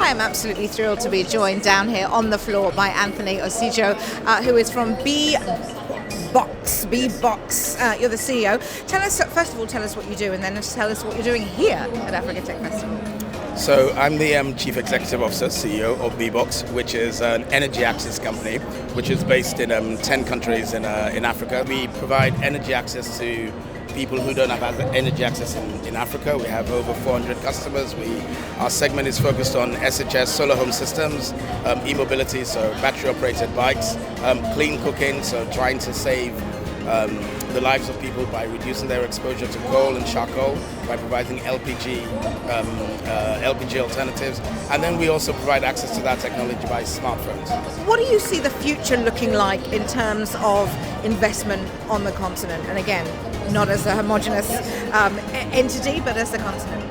am absolutely thrilled to be joined down here on the floor by Anthony Osijo, who is from Bboxx. You're the CEO. First of all, tell us what you do, and then tell us what you're doing here at Africa Tech Festival. So I'm the Chief Executive Officer, CEO of Bboxx, which is an energy access company, which is based in 10 countries in Africa. We provide energy access to people who don't have energy access in Africa. We have over 400 customers. Our segment is focused on SHS, solar home systems, e-mobility, so battery-operated bikes, clean cooking, so trying to save the lives of people by reducing their exposure to coal and charcoal, by providing LPG alternatives, and then we also provide access to that technology by smartphones. What do you see the future looking like in terms of investment on the continent? And again, not as a homogenous entity, but as the continent.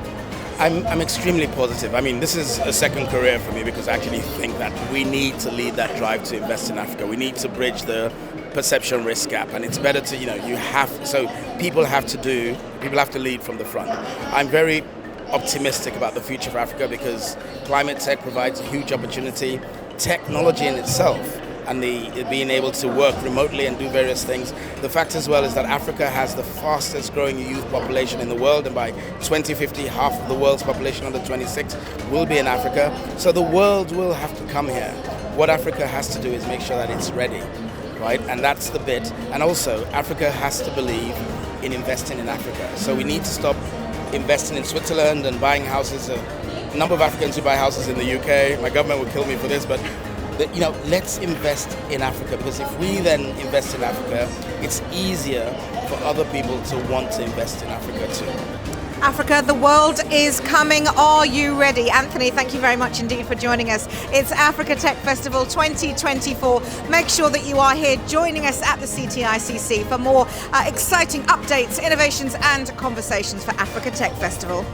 I'm extremely positive. I mean, this is a second career for me because I actually think that we need to lead that drive to invest in Africa. We need to bridge the perception risk gap, and it's better to, people have to lead from the front. I'm very optimistic about the future of Africa because climate tech provides a huge opportunity. Technology in itself and being able to work remotely and do various things. The fact as well is that Africa has the fastest growing youth population in the world, and by 2050 half of the world's population under 26 will be in Africa. So the world will have to come here. What Africa has to do is make sure that it's ready, right? And that's the bit. And also Africa has to believe in investing in Africa. So we need to stop investing in Switzerland and buying houses. A number of Africans who buy houses in the UK, my government will kill me for this, but let's invest in Africa, because if we then invest in Africa, it's easier for other people to want to invest in Africa too. Africa, the world is coming. Are you ready? Anthony, thank you very much indeed for joining us. It's Africa Tech Festival 2024. Make sure that you are here joining us at the CTICC for more exciting updates, innovations and conversations for Africa Tech Festival.